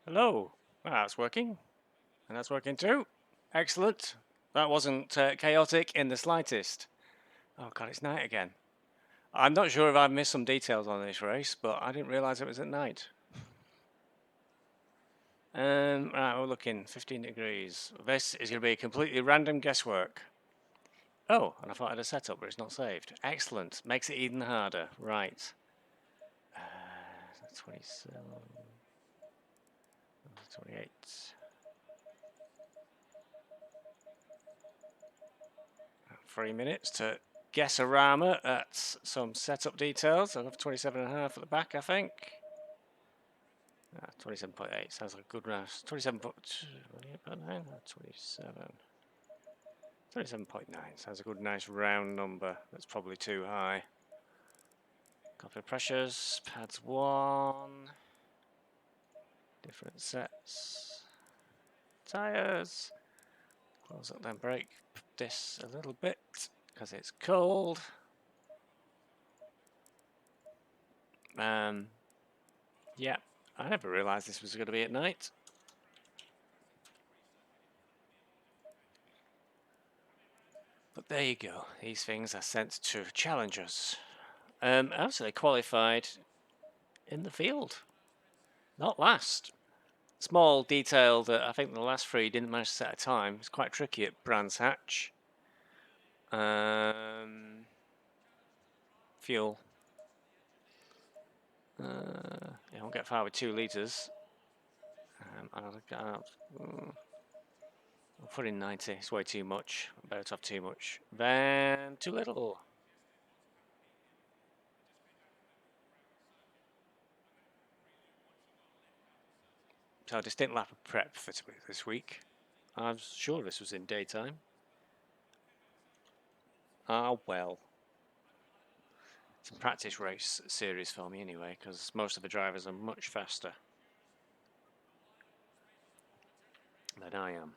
Hello. That's working. And that's working too. Excellent. That wasn't chaotic in the slightest. Oh god, it's night again. I'm not sure if I've missed some details on this race, but I didn't realise it was at night. Right, we're looking 15 degrees. This is going to be completely random guesswork. Oh, and I thought I had a setup, but it's not saved. Excellent. Makes it even harder. Right. 27, 28. 3 minutes to guess a Rama at some setup details. I'll have 27.5 at the back, I think. 27.8 sounds like a good race. 27.9, 27.9 sounds a good, nice round number. That's probably too high. Couple of pressures, pads 1, different sets, tyres. Close up, then brake this a little bit because it's cold. Yeah, I never realised this was going to be at night. But there you go. These things are sent to challengers. Actually qualified in the field. Not last. Small detail that I think the last three didn't manage to set a time. It's quite tricky at Brands Hatch. Fuel. You won't get far with 2 litres. I'll put in 90. It's way too much. I'm better to have too much than too little. So a distinct lap of prep for this week. I'm sure this was in daytime. Ah, well. It's a practice race series for me anyway, because most of the drivers are much faster than I am.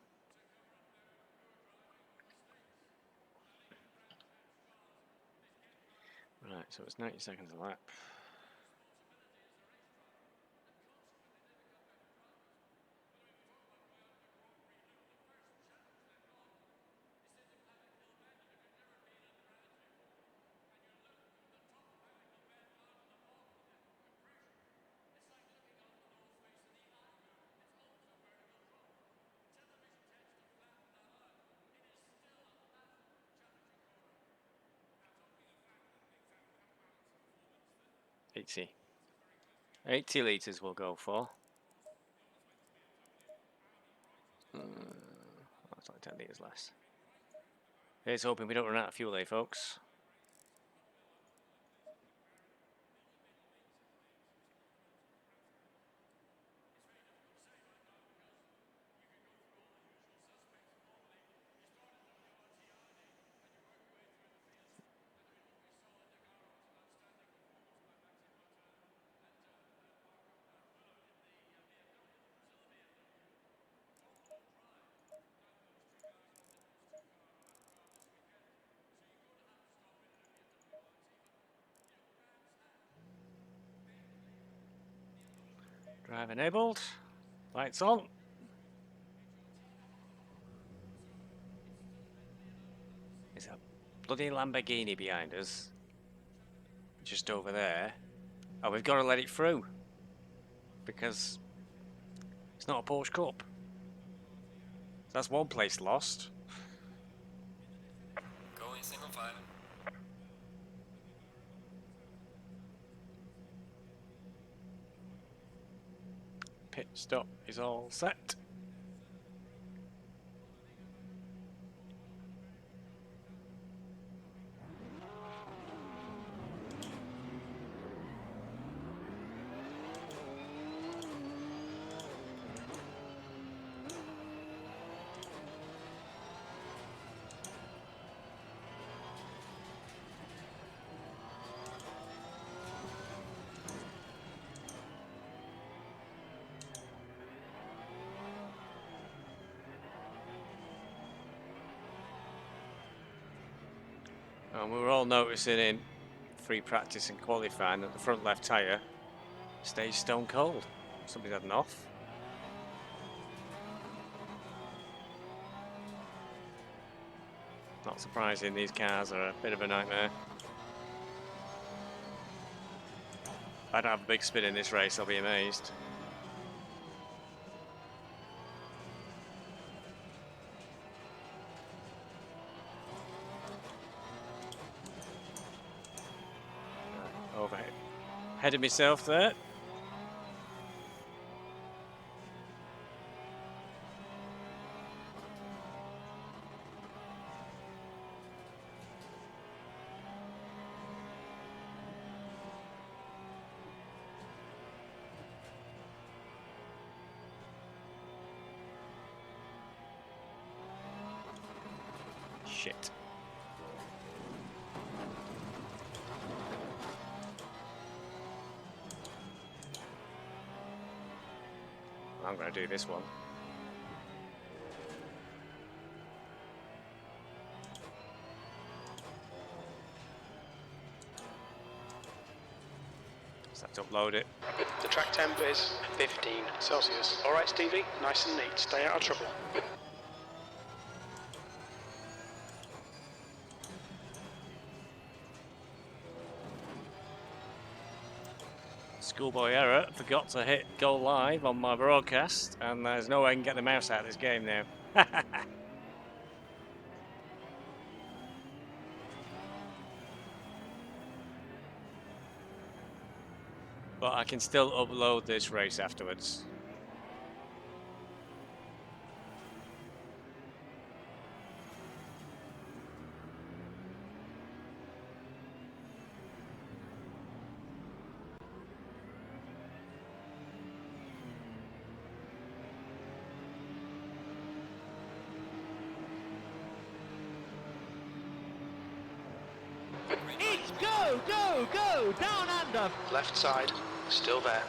Right, so it's 90 seconds a lap. Eighty litres we'll go for. That's like 10 litres less. Here's hoping we don't run out of fuel, folks. Drive enabled. Lights on. There's a bloody Lamborghini behind us. Just over there. Oh, we've got to let it through. Because it's not a Porsche Cup. That's one place lost. Going single file. Pit stop is all set. And we were all noticing in free practice and qualifying that the front left tyre stays stone cold. Somebody's had an off. Not surprising, these cars are a bit of a nightmare. If I don't have a big spin in this race, I'll be amazed. Overhead. Headed myself there. Shit. I'm going to do this one. Just have to upload it. The track temp is 15 Celsius. All right, Stevie, nice and neat. Stay out of trouble. Schoolboy error, forgot to hit go live on my broadcast, and there's no way I can get the mouse out of this game now. But I can still upload this race afterwards. It's go, go, go, down under. Left side, still there.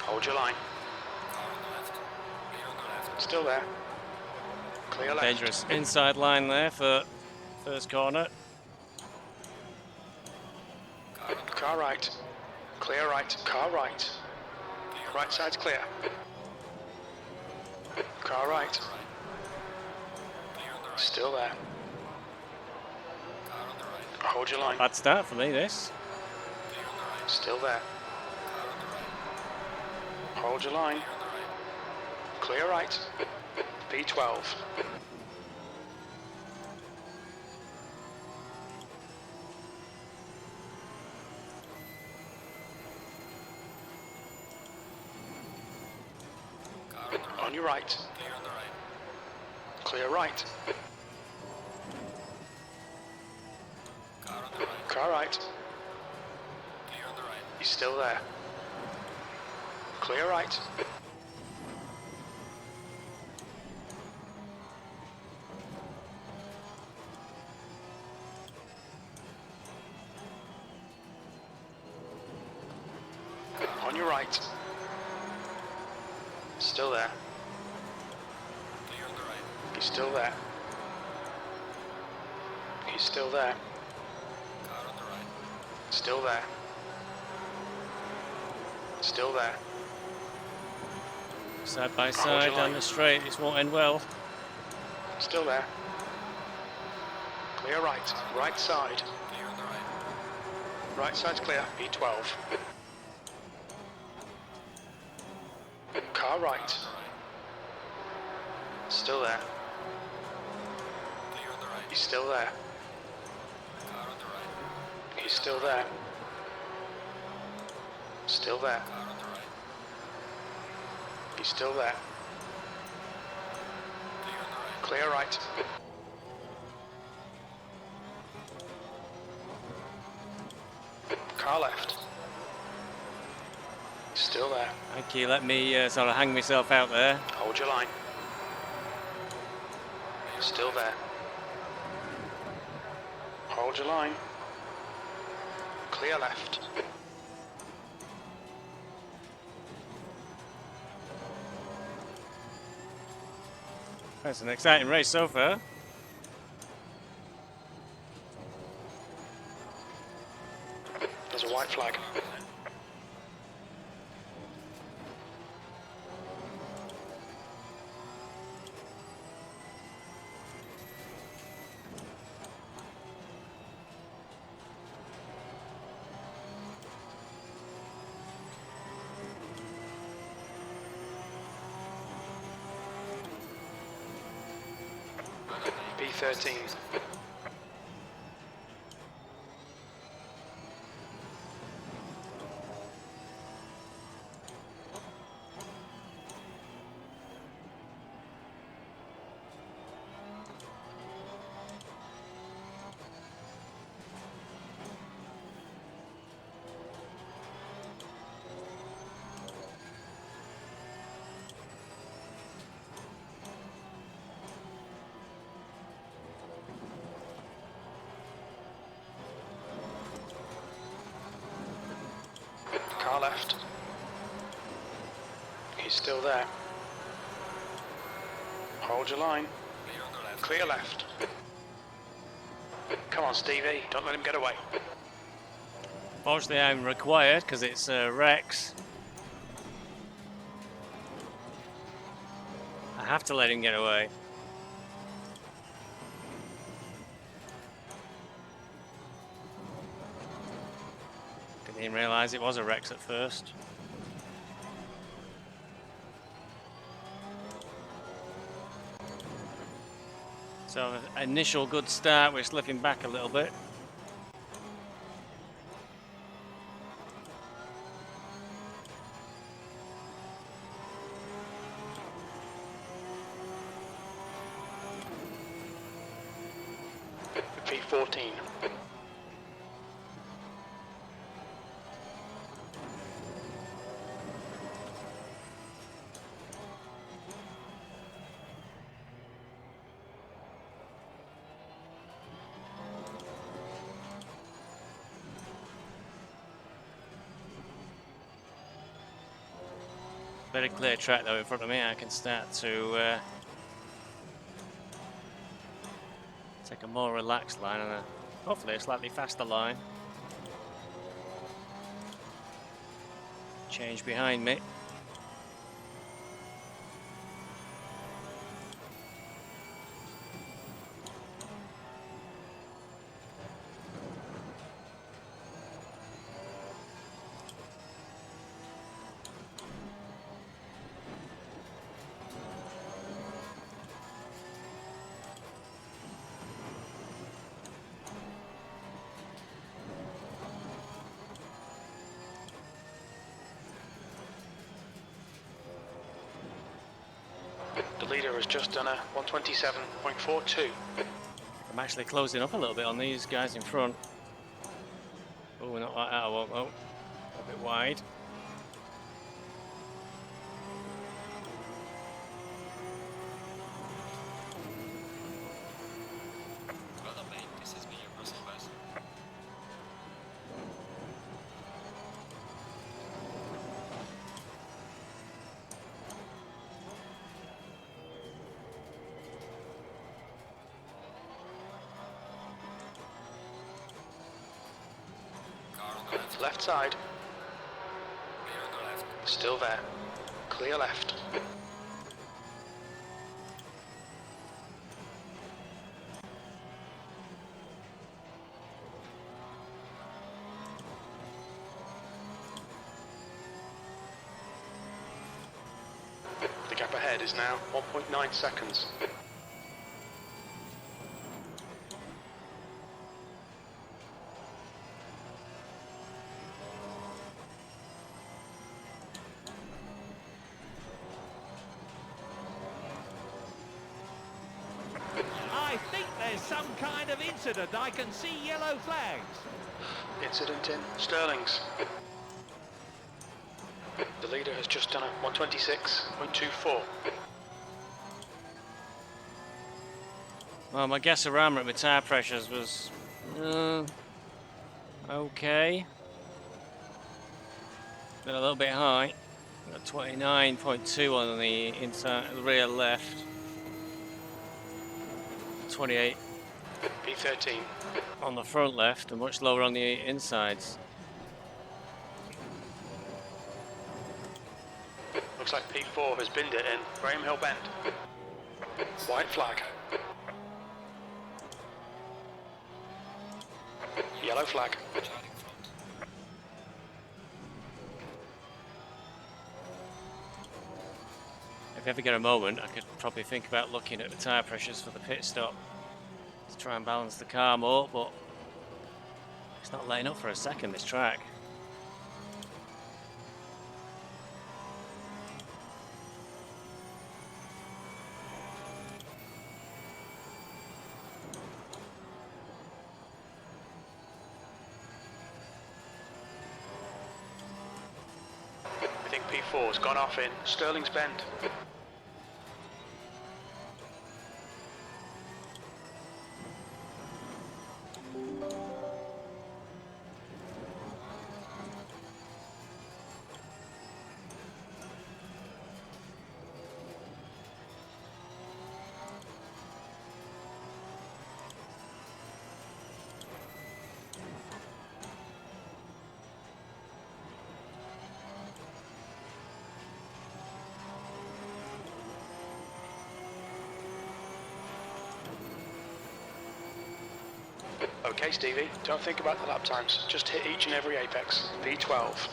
Hold your line. Still there. Clear left. Dangerous inside line there for first corner. Car right. Clear right. Car right. Right side's clear. Car right. Still there. Hold your line. Bad start for me, this. Still there. Hold your line. Clear right. P12. On your right. Clear right. Car right. He's still there. Clear right. On your right. Still there. He's still there. He's still there. Still there. Still there. Side by side down the straight, this won't end well. Still there. Clear right. Right side. Right side's clear. P12. Car right. Still there. He's still there. He's still there. Still there. He's still there. Clear right. Car left. Still there. Thank you, let me sort of hang myself out there. Hold your line. Still there. Hold your line. Clear left. That's an exciting race so far. There's a white flag. P13. Car left. He's still there. Hold your line. Clear left. Come on, Stevie. Don't let him get away. Fortunately, I'm required because it's Rex. I have to let him get away. Didn't even realise it was a Rex at first. So, initial good start, we're slipping back a little bit. P14. Very clear track though in front of me. I can start to take a more relaxed line and hopefully a slightly faster line. Change behind me. The leader has just done a 127.42. I'm actually closing up a little bit on these guys in front. Oh, not like that. I won't. Oh, a bit wide. Left side. Still there. Clear left. The gap ahead is now 1.9 seconds. I think there's some kind of incident. I can see yellow flags. Incident in Sterling's. The leader has just done a 126.24. Well, my guess around at my tyre pressures was okay. Been a little bit high. Got 29.2 on the inside, the rear left. 28 P13. on the front left, and much lower on the insides. Looks like P4 has binned it in Graham Hill Bend. White flag. Yellow flag. If you ever get a moment, I could probably think about looking at the tyre pressures for the pit stop. to try and balance the car more, but it's not letting up for a second, this track. I think P4's gone off in Sterling's Bend. Okay, Stevie, don't think about the lap times. Just hit each and every apex. P12.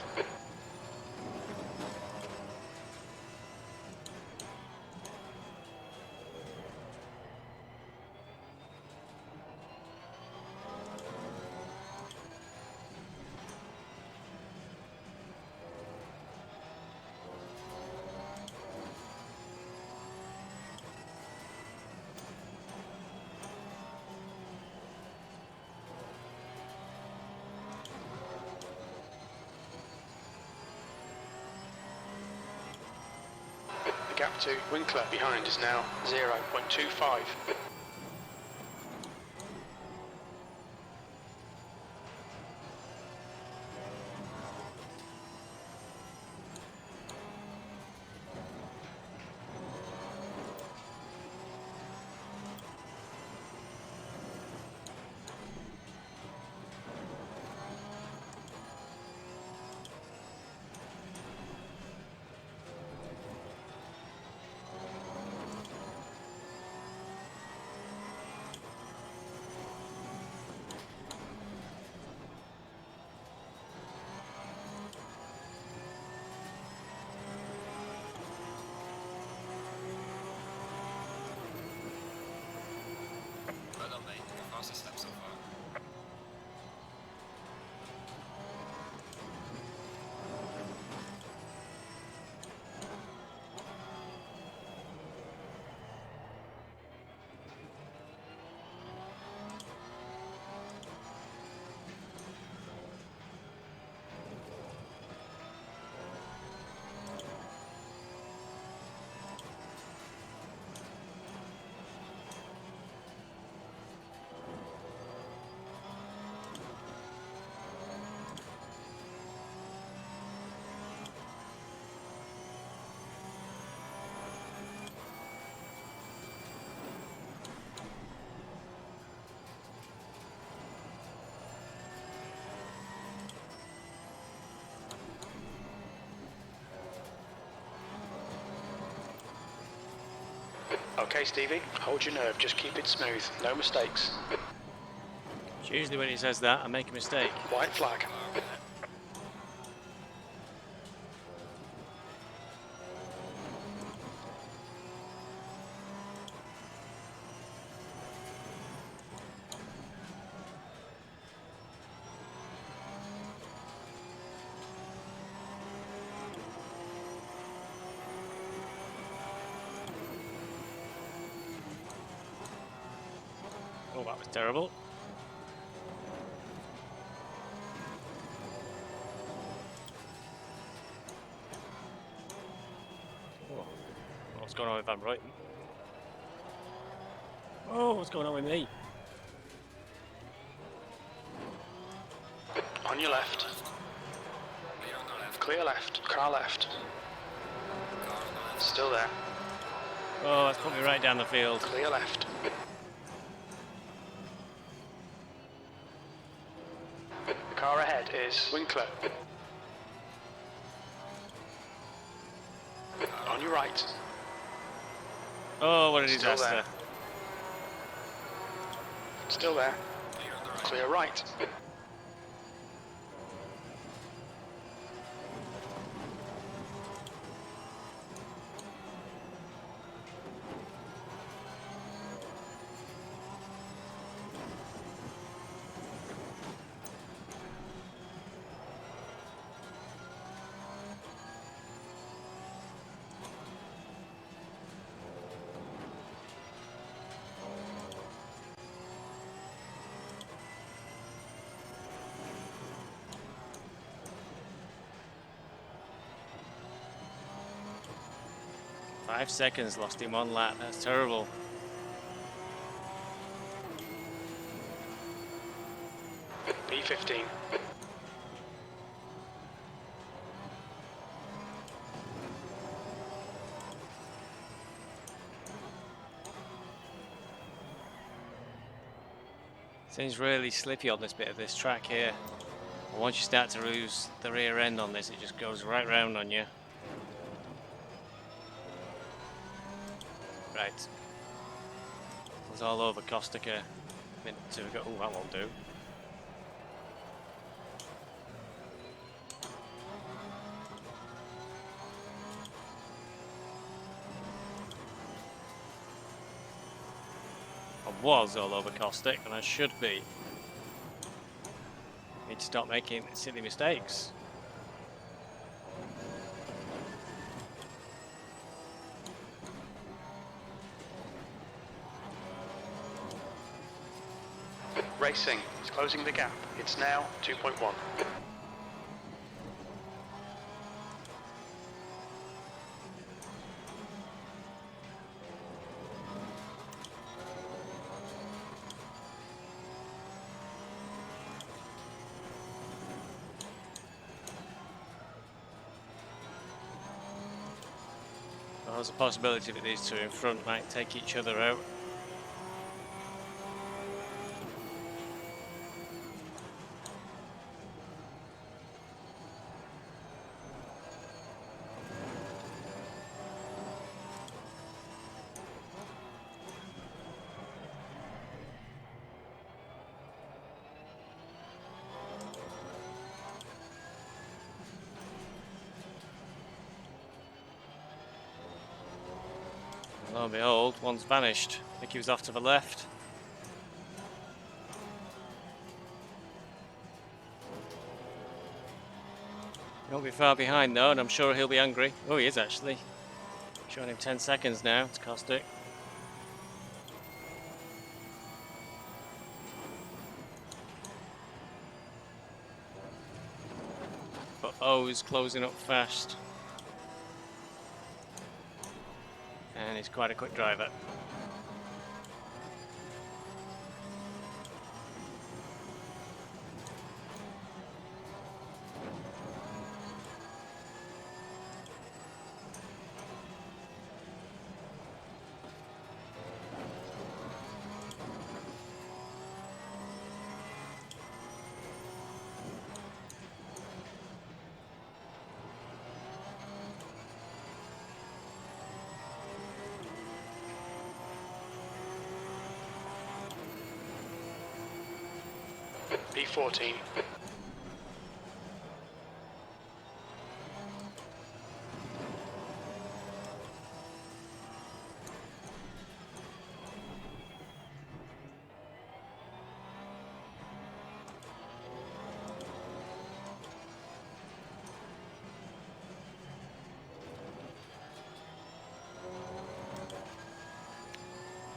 The gap to Winkler behind is now 0.25. Well done, mate. The fastest step so far. Okay, Stevie, hold your nerve. Just keep it smooth. No mistakes. It's usually when he says that, I make a mistake. White flag. Oh, that was terrible. Oh, what's going on with Van Ruyten? Oh, what's going on with me? On your left. Lead on the left. Clear left. Car left. Car on the left. Still there. Oh, that's put me right down the field. Clear left. The car ahead is Winkler. On your right. Oh, what a Still disaster. there. Still there. Clear on the right. Clear right. 5 seconds lost in one lap. That's terrible. P15. Seems really slippy on this bit of this track here. And once you start to lose the rear end on this, it just goes right round on you. Right. It was all over Costiga. Minute two ago. Oh, that won't do. I was all over Caustic, and I should be. Need to stop making silly mistakes. Racing is closing the gap. It's now 2.1. Well, there's a possibility that these two in front might take each other out. Lo and behold, one's vanished. I think he was off to the left. He won't be far behind though, and I'm sure he'll be angry. Oh, he is actually. Showing him 10 seconds now. It's Caustic. But O's closing up fast. And he's quite a quick driver. P14.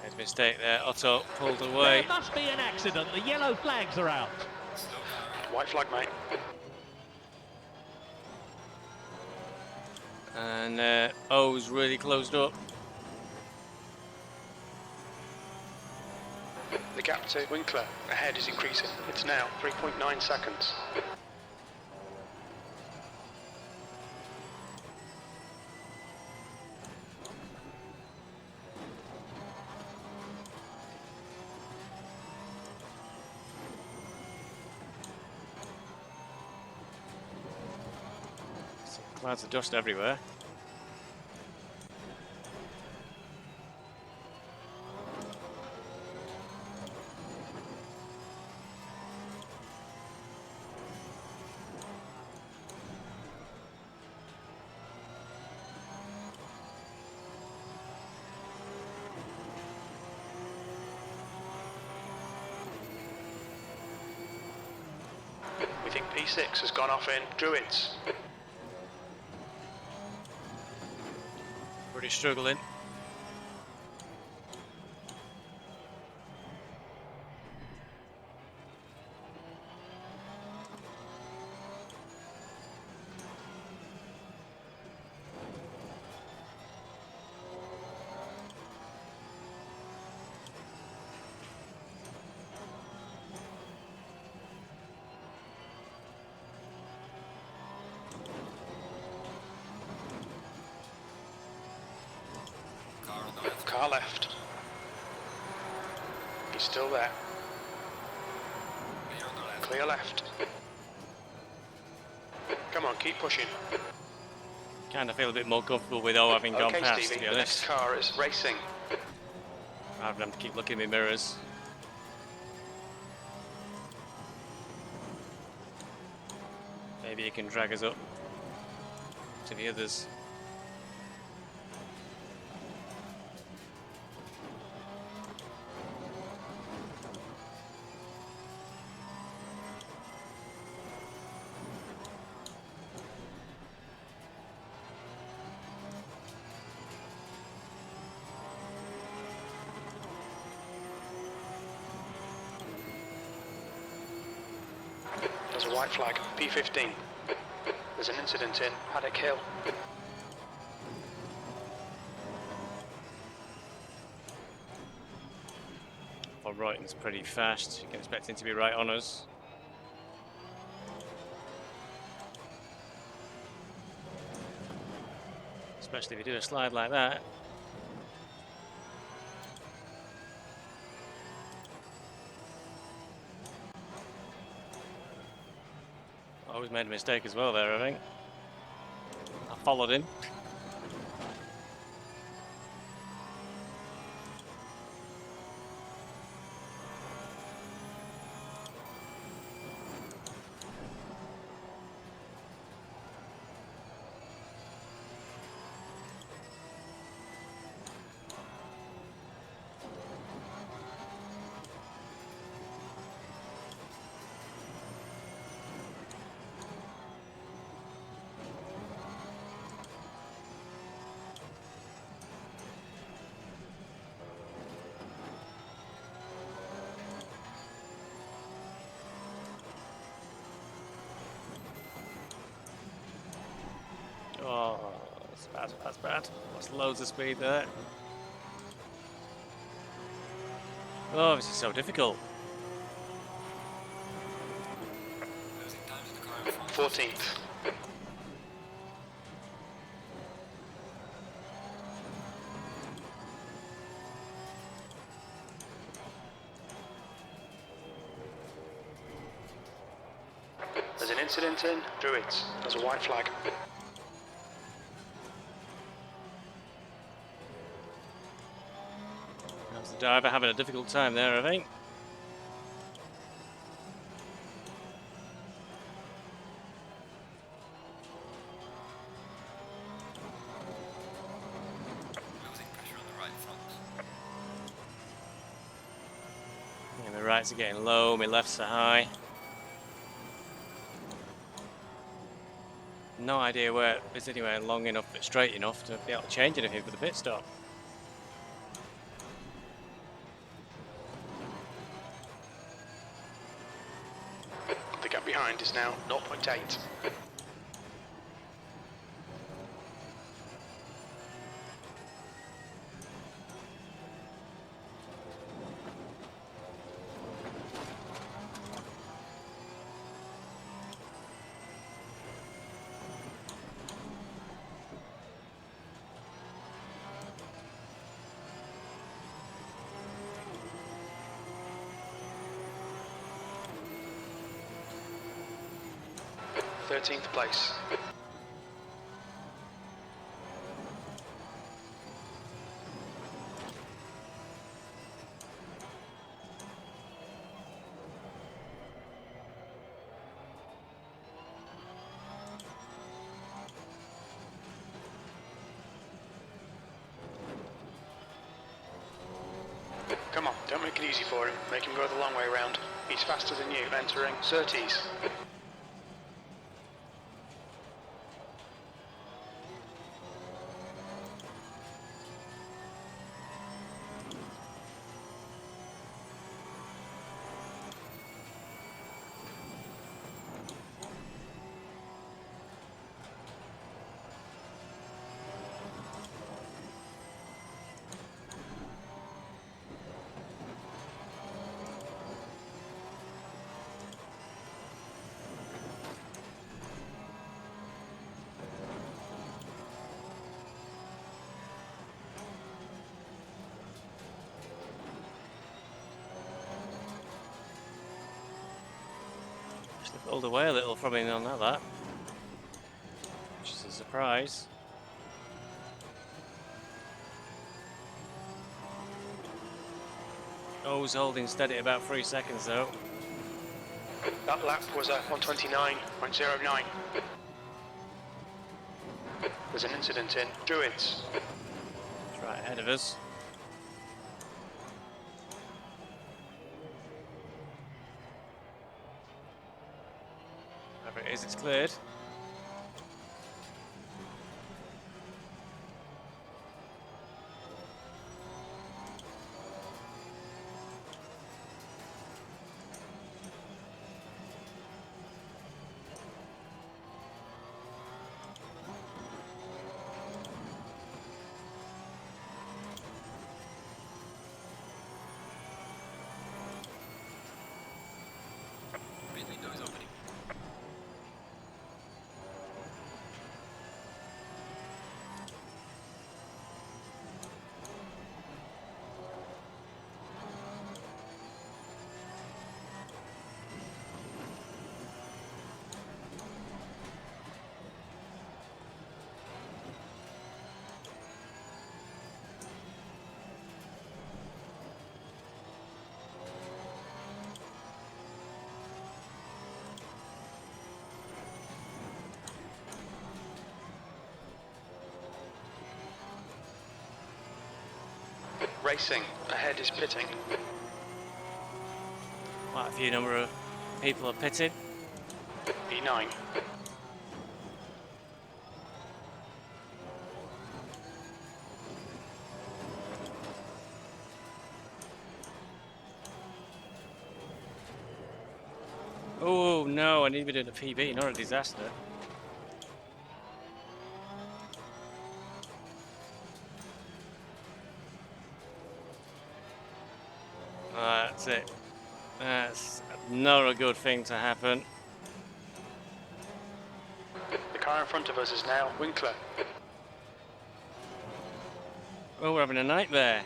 There's a mistake there. Otto pulled away. There must be an accident. The yellow flags are out. White flag, mate. And O's really closed up. The gap to Winkler ahead is increasing. It's now 3.9 seconds. Clouds of dust everywhere. We think P6 has gone off in Druids. Pretty struggling. Car left. He's still there. Clear on the left. Clear left. Come on, keep pushing. Kind of feel a bit more comfortable with O having gone Okay, past, Stevie, to be the next honest. car is racing. Rather than have to keep looking in my mirrors. Maybe you can drag us up to the others. There's a white flag, P15. There's an incident in Paddock Hill. Well, Royton's pretty fast. You can expect him to be right on us. Especially if you do a slide like that. Always made a mistake as well there, I think. I followed him. Oh, that's bad, that's bad. Lost loads of speed there. Oh, this is so difficult. Losing time to the car in front. 14th. There's an incident in Druids. There's a white flag. That's the driver having a difficult time there, I think. Losing pressure on the right front. Yeah, my rights are getting low, my lefts are high. No idea where it's anywhere long enough but straight enough to be able to change anything for the pit stop. The gap behind is now 0.8. Thirteenth place. Come on, don't make it easy for him. Make him go the long way round. He's faster than you, entering Surtees. Pulled away a little from him on that, which is a surprise. Oh, he's holding steady at about 3 seconds though. That lap was a 129.09. There's an incident in Druids. It's right ahead of us. Wherever it is, it's cleared. Pit window is opening. Racing. Ahead is pitting. Quite a few number of people are pitting. E9. Oh no, I needed a PB, not a disaster. That's it. That's not a good thing to happen. The car in front of us is now Winkler. Oh, we're having a nightmare.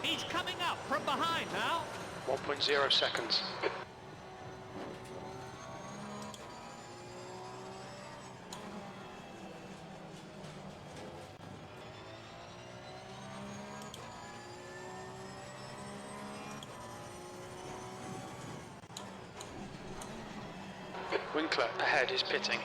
He's coming up from behind now. 1.0 seconds. Winkler ahead is pitting.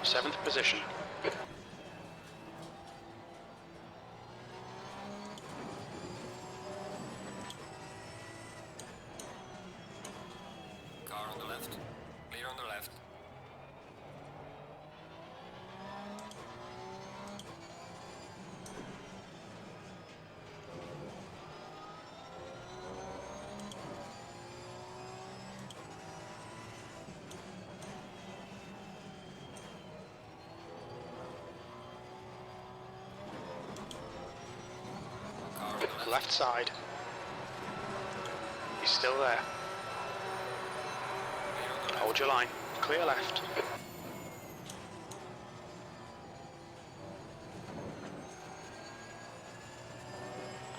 Seventh position. Car on the left. Clear on the left. Car on the left. Left side. He's still there. Clear on the left. Hold your line. Clear left.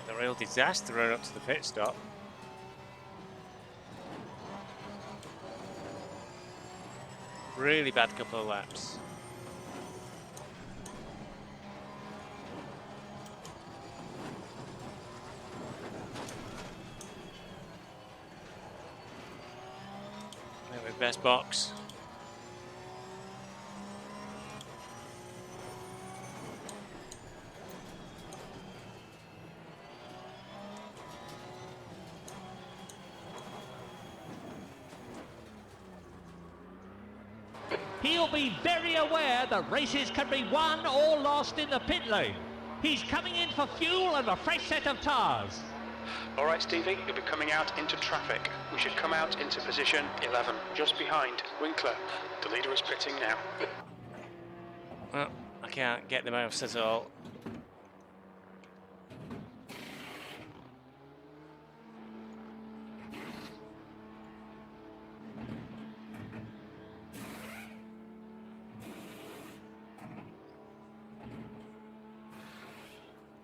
A real disaster run up to the pit stop. Really bad couple of laps. Maybe best box. He'll be very aware that races can be won or lost in the pit lane. He's coming in for fuel and a fresh set of tyres. All right, Stevie, you'll be coming out into traffic. We should come out into position 11, just behind Winkler. The leader is pitting now. Well, I can't get the mouse at all.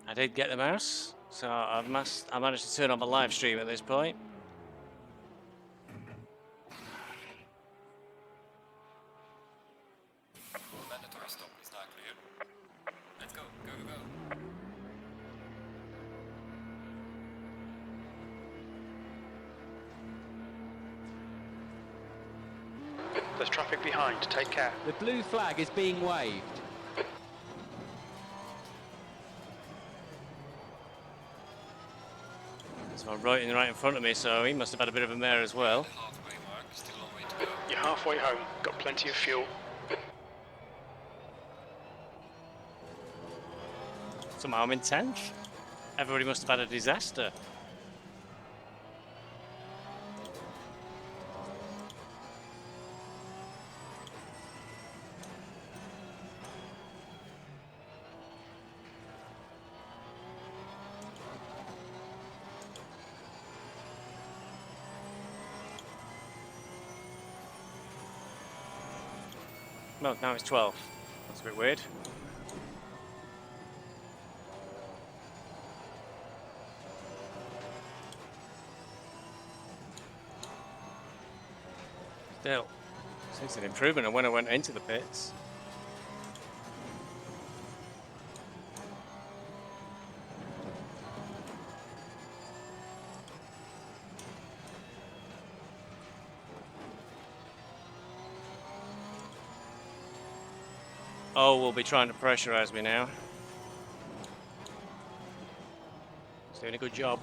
I did get the mouse, so I managed to turn on my live stream at this point. Mandatory stop is now clear. Let's go, go, go, go. There's traffic behind, take care. The blue flag is being waved. There's one right in front of me, so he must have had a bit of a mare as well. The halfway mark, still a long way to go. You're halfway home, got plenty of fuel. Somehow I'm in 10th. Everybody must have had a disaster. No, now it's 12. That's a bit weird. Still, it's an improvement on when I went into the pits. Oh, we'll be trying to pressurize me now. He's doing a good job.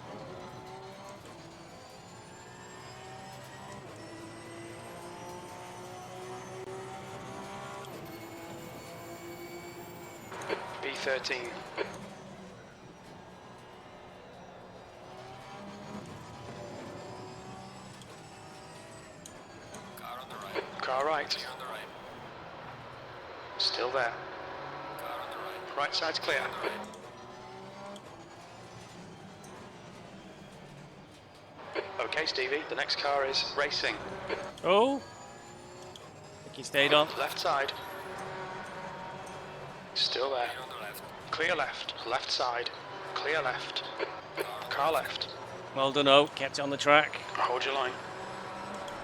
B13. Car on the right. Car right. Clear on the right. Still there. Car on the right. Right side's clear. On the right. Okay, Stevie, the next car is racing. Oh! I think he stayed on. Left side. Still there. Clear on the left. Clear left. Left side. Clear left. Car left. Well done, O. Kept it on the track. Hold your line.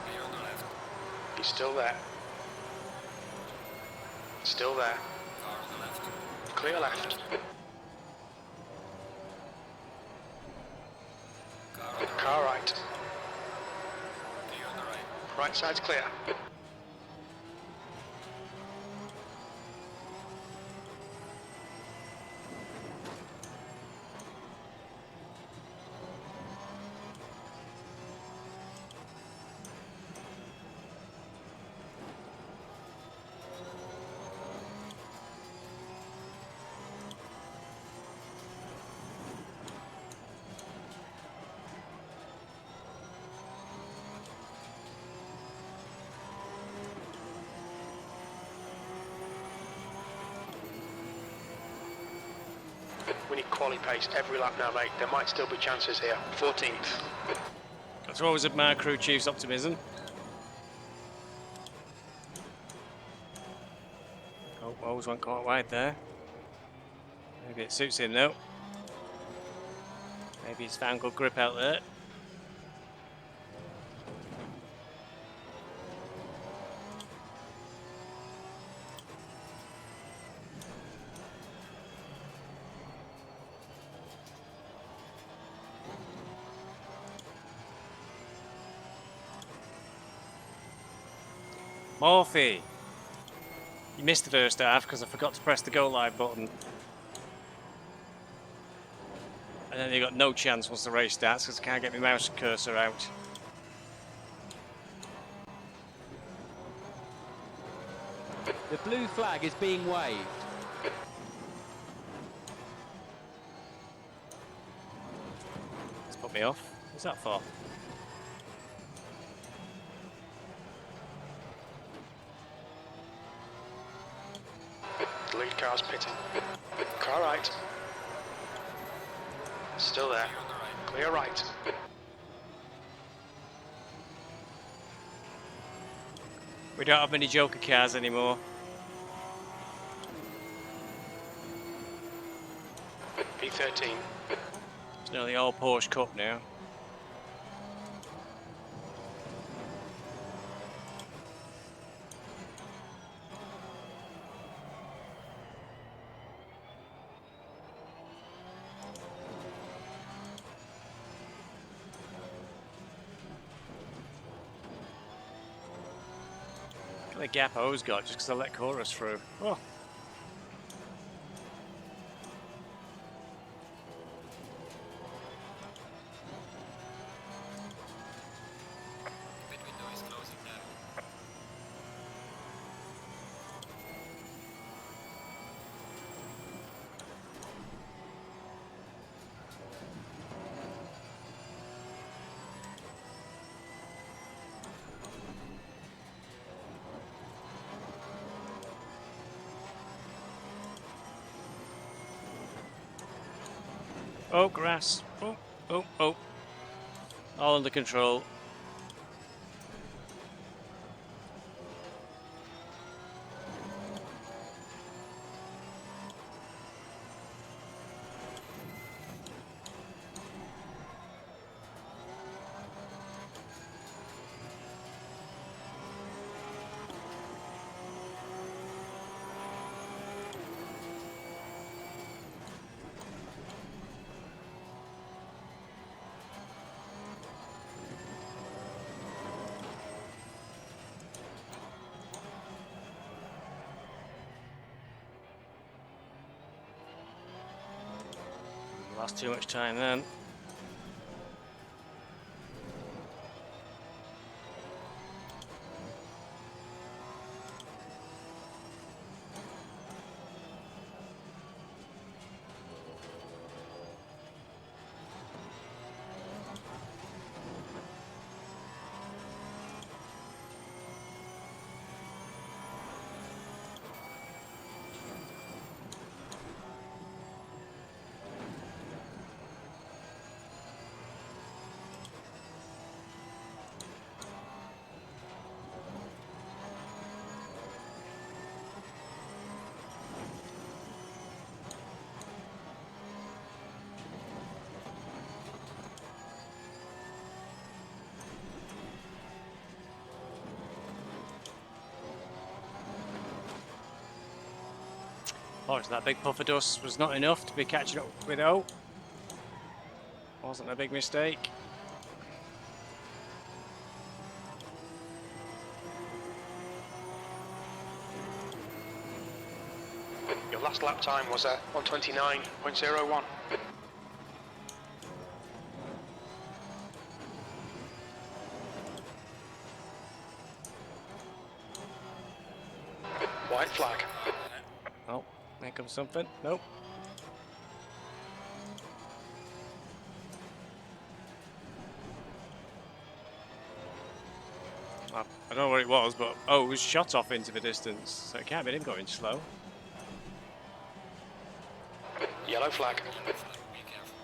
Clear on the left. He's still there. Still there. Car on the left. Clear left. Car on the right. Car right. Clear on the right. Right side's clear. We need quali pace every lap now, mate. There might still be chances here. 14th. That's always admire crew chief's optimism. Oh, always went quite wide there. Maybe it suits him though. Maybe he's found good grip out there. Morphy! You missed the first half because I forgot to press the go live button. And then you got no chance once the race starts because I can't get my mouse cursor out. The blue flag is being waved. Let's put cut me off. What's that for? The lead car's pitting. Car right. Still there. Clear right. We don't have many joker cars anymore. P13. It's nearly all Porsche Cup now. Look at the gap O's got just because I let Chorus through. Oh. Pit window is closing now. Oh, grass. Oh, oh, oh. All under control. Lost too much time then. Oh, so that big puff of dust was not enough to be catching up with O. Wasn't a big mistake. Your last lap time was at 129.01. White flag. Oh, there comes something. Nope. I don't know what it was, but oh, it was shot off into the distance, so it can't be him going slow. Yellow flag. Be careful.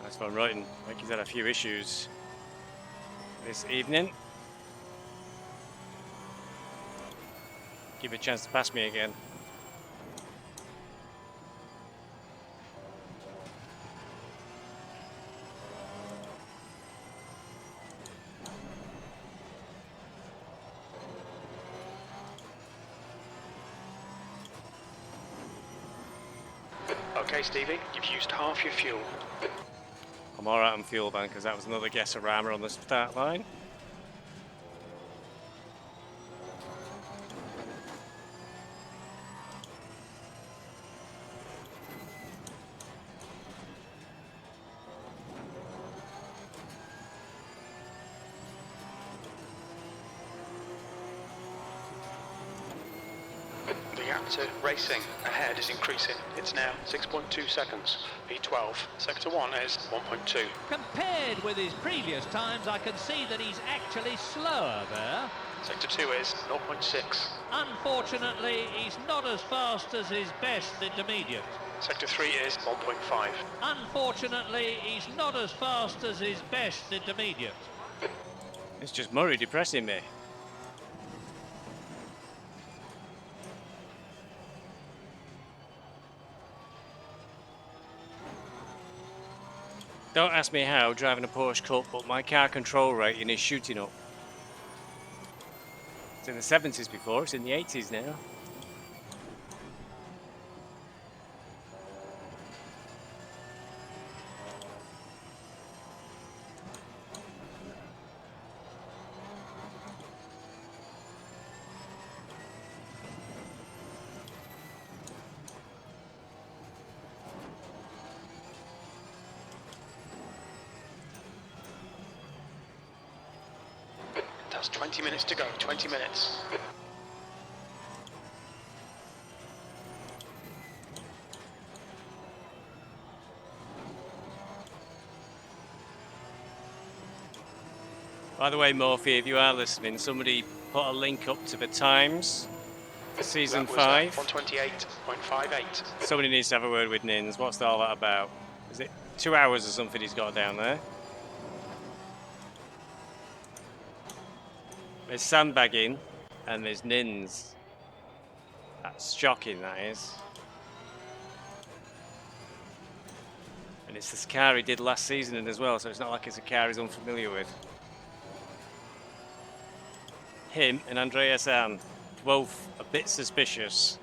That's fun writing. I think he's had a few issues this evening. Give me a chance to pass me again. Okay, Stevie, you've used half your fuel. I'm alright on fuel then, because that was another Guess-A-Rama on the start line. The gap to racing ahead is increasing. It's now 6.2 seconds. P12. Sector 1 is 1.2. Compared with his previous times, I can see that he's actually slower there. Sector 2 is 0.6. Unfortunately, he's not as fast as his best intermediate. Sector 3 is 1.5. Unfortunately, he's not as fast as his best intermediate. It's just Murray depressing me. Don't ask me how, driving a Porsche Cup, but my car control rating is shooting up. It's in the 70s before, it's in the 80s now. That's 20 minutes to go. 20 minutes. By the way, Morphy, if you are listening, somebody put a link up to the times for season 5. 128.58. Somebody needs to have a word with Nins. What's all that about? Is it 2 hours or something he's got down there? There's sandbagging and there's Nins. That's shocking, that is. And it's this car he did last season as well, so it's not like it's a car he's unfamiliar with. Him and Andreas Ahn, both a bit suspicious.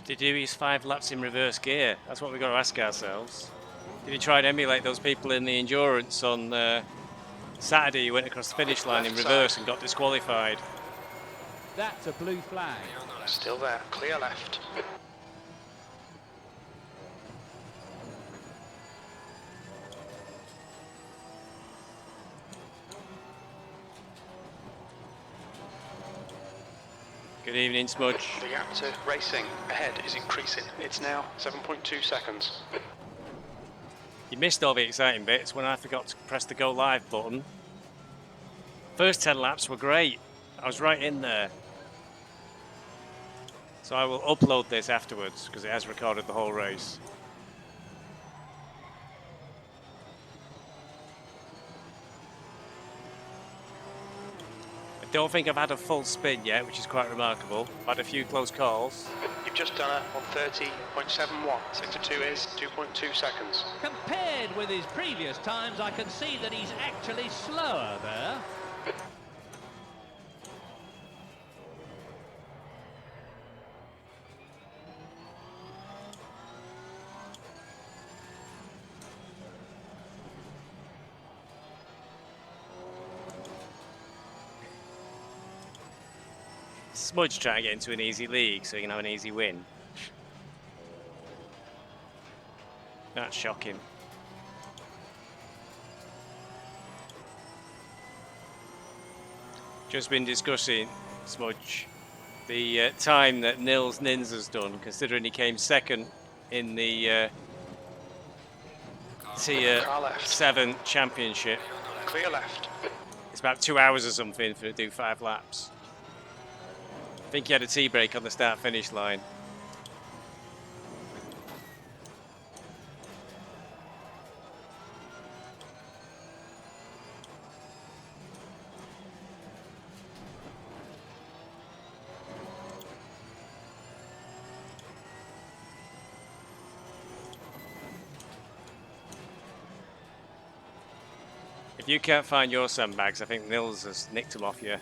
Did he do his 5 laps in reverse gear? That's what we've got to ask ourselves. Did he try and emulate those people in the endurance on Saturday who went across the finish line in reverse and got disqualified? That's a blue flag. Still there. Clear left. Good evening, Smudge. The gap to racing ahead is increasing. It's now 7.2 seconds. You missed all the exciting bits when I forgot to press the go live button. First 10 laps were great. I was right in there. So I will upload this afterwards because it has recorded the whole race. I don't think I've had a full spin yet, which is quite remarkable. I've had a few close calls. You've just done it on 30.71. Sector 2 is 2.2 seconds. Compared with his previous times, I can see that he's actually slower there. Smudge trying to get into an easy league so he can have an easy win. That's shocking. Just been discussing, Smudge, the time that Nils Nins has done, considering he came second in the Tier Car left. 7 championship. Clear left. It's about 2 hours or something for to do 5 laps. I think he had a tea break on the start-finish line. If you can't find your sandbags, I think Nils has nicked them off you.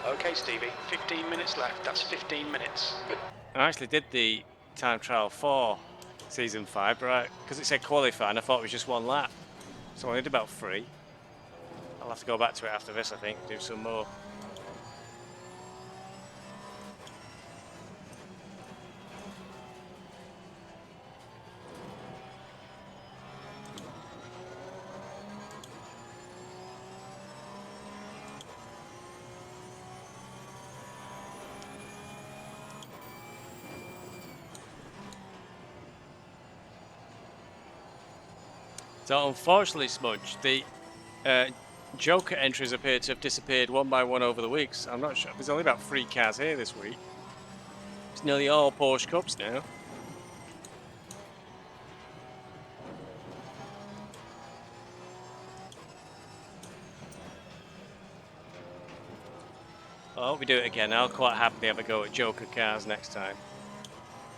Okay, Stevie, 15 minutes left. That's 15 minutes. I actually did the time trial for season 5, but because it said qualifying, I thought it was just 1 lap. So I did about 3. I'll have to go back to it after this, I think, do some more. So unfortunately, Smudge, the Joker entries appear to have disappeared one by one over the weeks. I'm not sure. There's only about 3 cars here this week. It's nearly all Porsche Cups now. I hope we do it again. I'll quite happily have a go at Joker cars next time.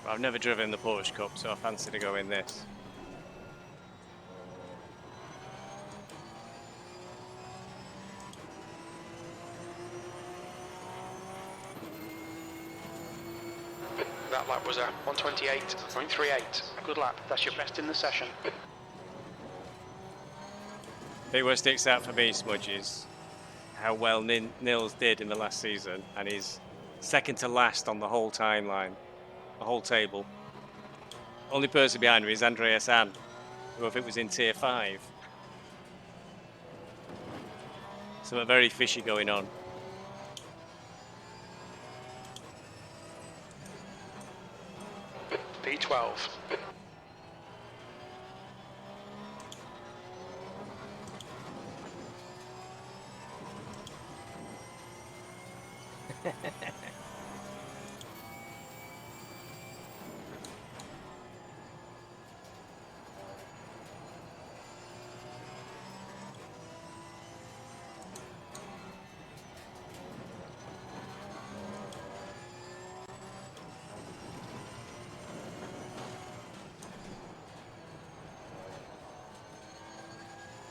But I've never driven the Porsche Cup, so I fancy to go in this. That lap was a 128.38. Good lap. That's your best in the session. I think what sticks out for me, Smudge, is how well Nils did in the last season, and he's second to last on the whole timeline, the whole table. Only person behind him is Andreas Ann, who I think was in Tier 5. Something very fishy going on. P12.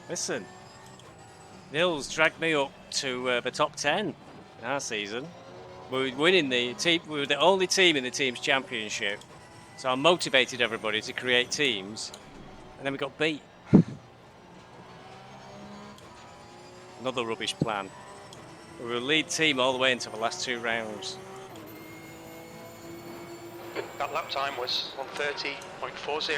Listen, Nils dragged me up to the top 10 in our season. We were winning the team. We were the only team in the team's championship. So I motivated everybody to create teams, and then we got beat. Another rubbish plan. We were lead team all the way into the last 2 rounds. That lap time was 130.40.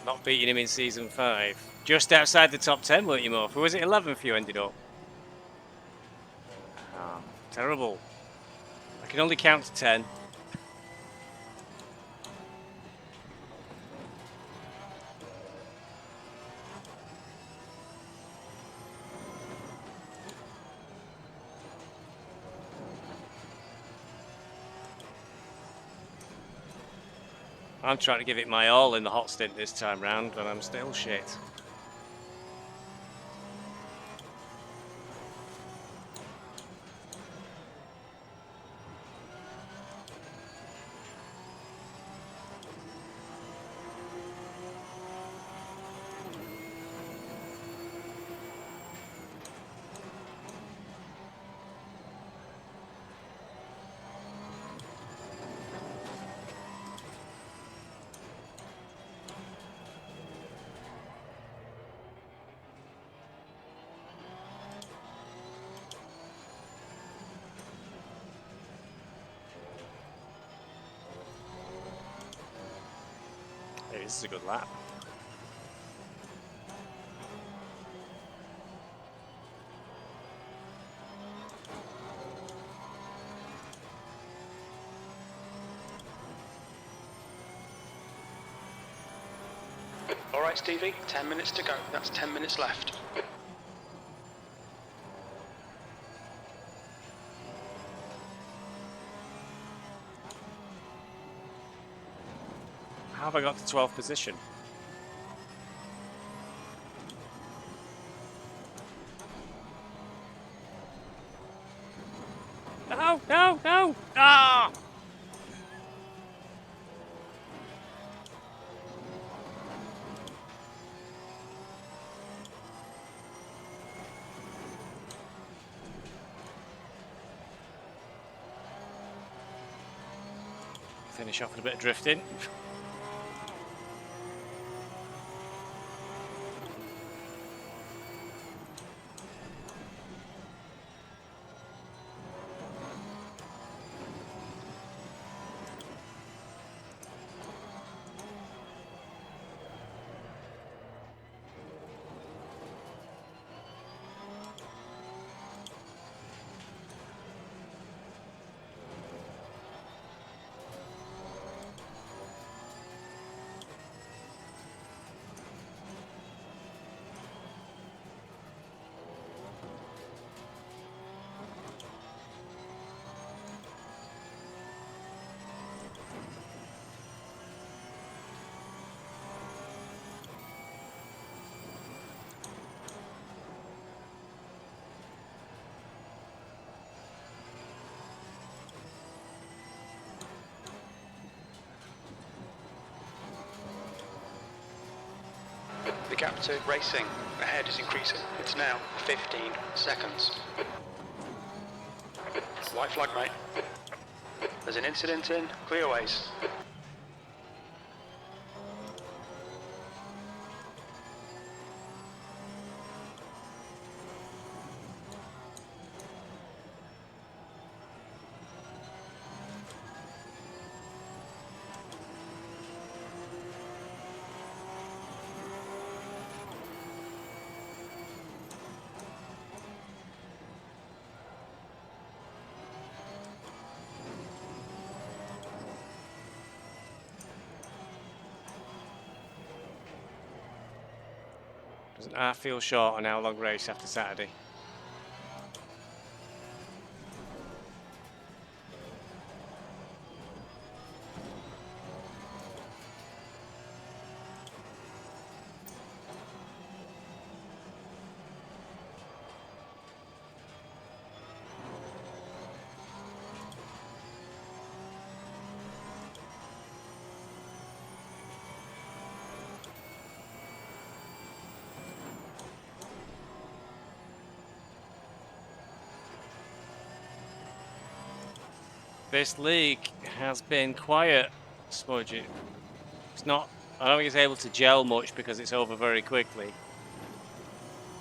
Not beating him in season 5. Just outside the top 10, weren't you, Morph? Or was it 11th you ended up? Oh, terrible. I can only count to 10. I'm trying to give it my all in the hot stint this time round, and I'm still shit. Hey, this is a good lap. All right, Stevie, 10 minutes to go. That's 10 minutes left. How have I got to 12th position? No, no, no! Ah! Finish off with a bit of drifting. The gap to racing ahead is increasing. It's now 15 seconds. White flag, mate. There's an incident in clearways. Doesn't I feel short on our long race after Saturday? This league has been quiet, Smudge. It's not. I don't think it's able to gel much because it's over very quickly.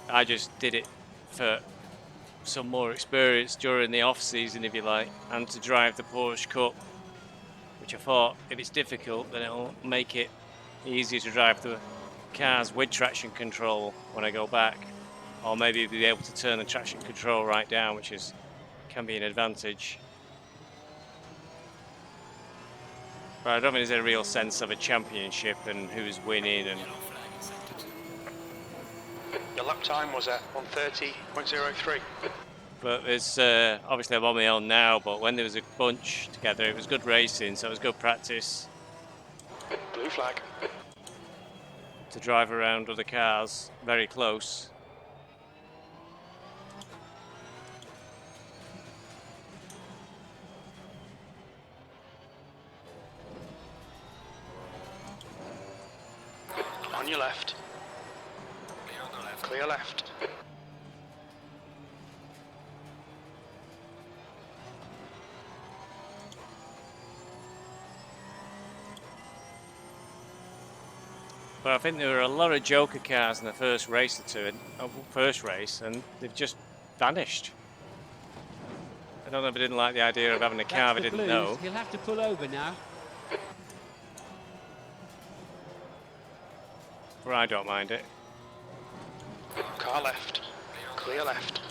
I just did it for some more experience during the off season, if you like, and to drive the Porsche Cup, which I thought if it's difficult, then it'll make it easier to drive the cars with traction control when I go back, or maybe be able to turn the traction control right down, which can be an advantage. But I don't think there's a real sense of a championship and who's winning. And Yellow flag accepted. Your lap time was at 1:30.03. but there's obviously I'm on my own now. But when there was a bunch together, it was good racing, so it was good practice. Blue flag. To drive around other cars very close. On your left. Clear on the left. Clear left. But I think there were a lot of Joker cars in the first race or two, and they've just vanished. I don't know if I didn't like the idea of having a car I That's the didn't blues. know. He'll have to pull over now. But I don't mind it. Car left. Clear left.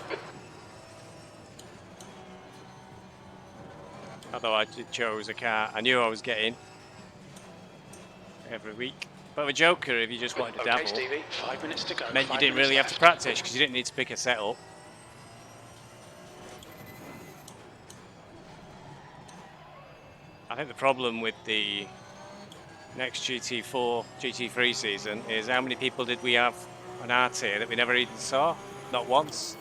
Although I chose a car I knew I was getting every week. But with Joker, if you just wanted to Okay, dabble, Stevie, 5 minutes to go. meant you 5 didn't really have minutes to practice because you didn't need to pick a setup. I think the problem with the next GT3 season is how many people did we have on our tier that we never even saw? Not once.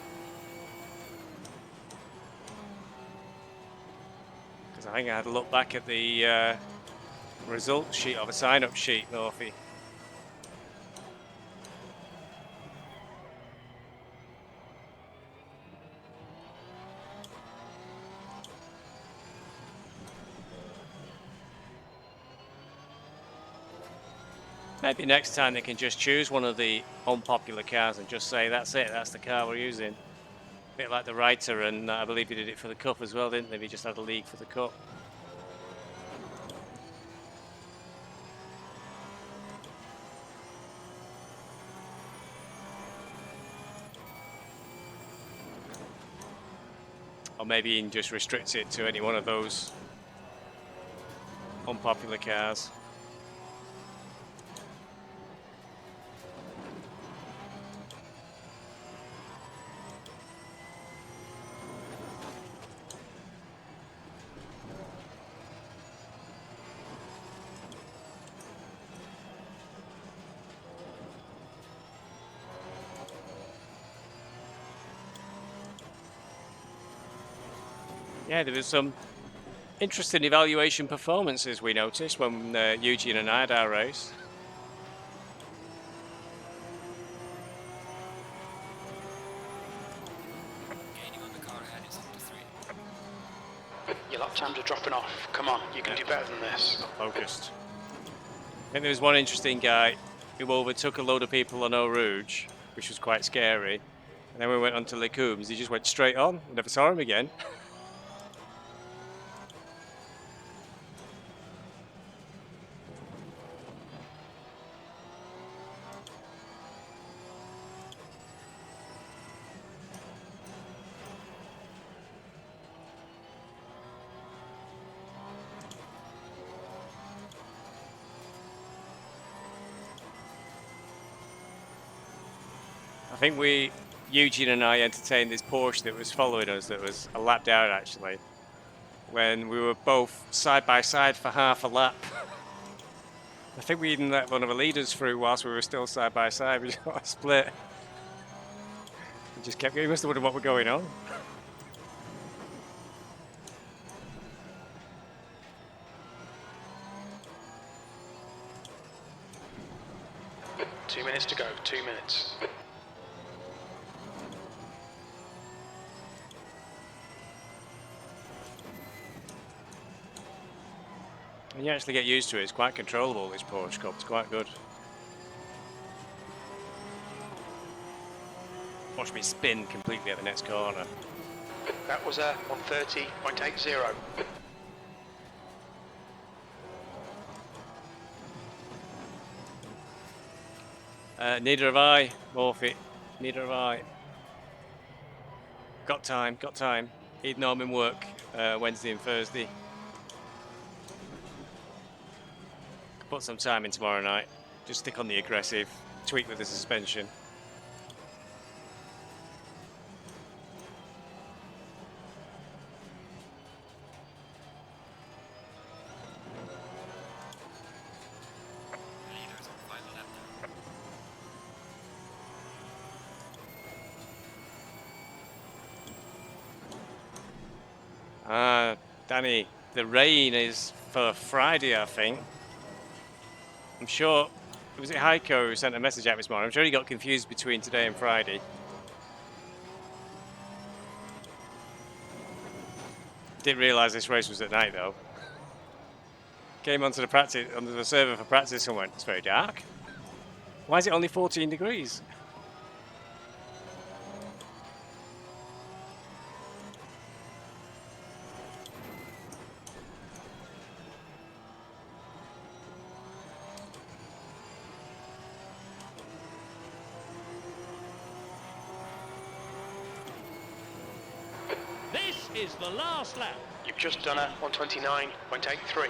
Because I think I had to look back at the result sheet or the sign-up sheet, Northie. Maybe next time they can just choose one of the unpopular cars and just say, that's it, that's the car we're using. A bit like the writer, and I believe he did it for the Cup as well, didn't they? He just had a league for the Cup. Or maybe you can just restrict it to any one of those unpopular cars. Yeah, there was some interesting evaluation performances we noticed when Eugene and I had our race. Gaining on the car ahead is up to 3. Your lap times are dropping off. Come on, you can do better than this. Focused. I think there was one interesting guy who overtook a load of people on Eau Rouge, which was quite scary. And then we went on to Les Combes. He just went straight on. We never saw him again. I think Eugene and I entertained this Porsche that was following us, that was a lap down actually, when we were both side by side for half a lap. I think we even let one of the leaders through whilst we were still side by side. We just got a split. We just kept going. We must have wondered what was going on. Two minutes to go. 2 minutes. And you actually get used to it. It's quite controllable, this Porsche Cup. It's quite good. Watch me spin completely at the next corner. That was a 130.80. Neither have I, Morphy. Neither have I. Got time, got time. Even though I'm in work Wednesday and Thursday. Put some time in tomorrow night. Just stick on the aggressive, tweak with the suspension. Danny, the rain is for Friday, I think. I'm sure, was it Heiko who sent a message out this morning? I'm sure he got confused between today and Friday. Didn't realise this race was at night though. Came onto the server for practice and went, it's very dark. Why is it only 14 degrees? This is the last lap. You've just done a 129.83.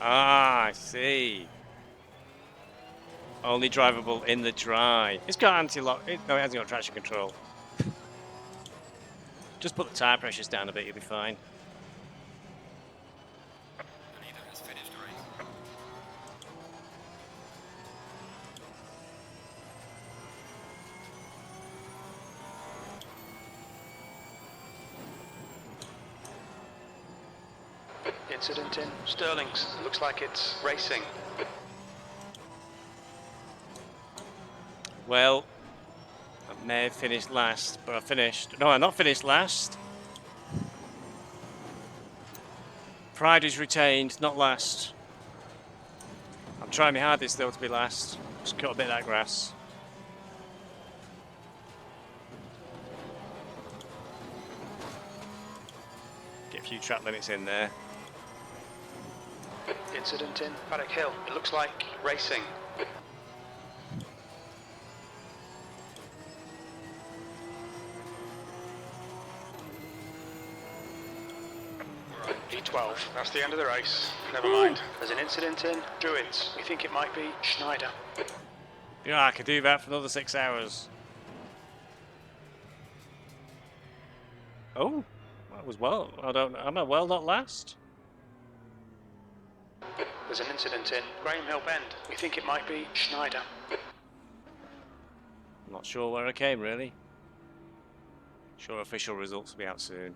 Ah, I see. Only drivable in the dry. It's got anti-lock. No, it hasn't got traction control. Just put the tyre pressures down a bit, you'll be fine. The leader has finished the race. Incident in Sterling's. Looks like it's racing. Well, I may have finished last, but I finished. No, I'm not finished last. Pride is retained, not last. I'm trying my hardest though to be last. Just cut a bit of that grass. Get a few track limits in there. Incident in Paddock Hill. It looks like racing. P12. That's the end of the race. Never mind. There's an incident in Druids. We think it might be Schneider. Yeah, I could do that for another 6 hours. Oh, that was well. I don't know. Am I well not last? There's an incident in Graham Hill Bend. We think it might be Schneider. I'm not sure where I came really. Sure, official results will be out soon.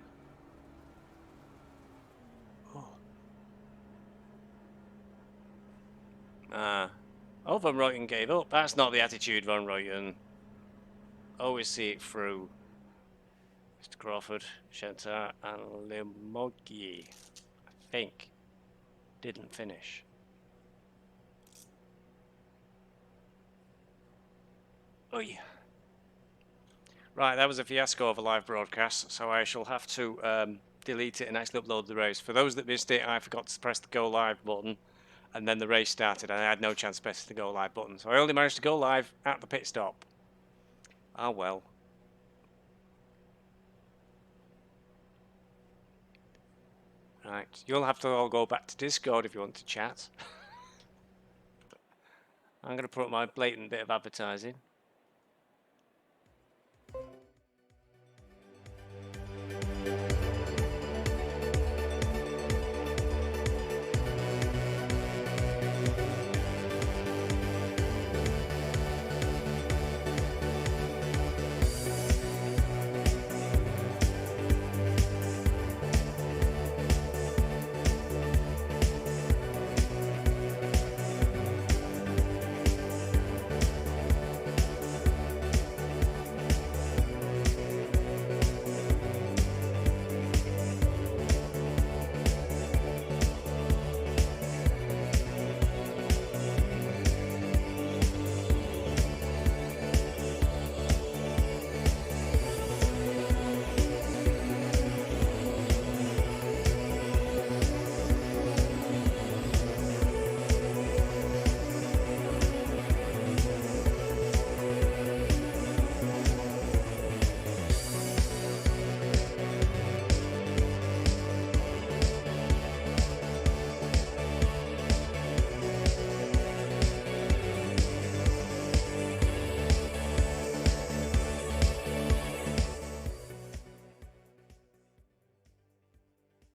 Oh, Van Royten gave up. That's not the attitude, Van Royten. Always see it through. Mr. Crawford, Chantar, and Limogi, I think, didn't finish. Oh yeah. Right, that was a fiasco of a live broadcast, so I shall have to delete it and actually upload the race. For those that missed it, I forgot to press the go live button, and then the race started, and I had no chance to press the go live button. So I only managed to go live at the pit stop. Ah well. Right, you'll have to all go back to Discord if you want to chat. I'm going to put up my blatant bit of advertising.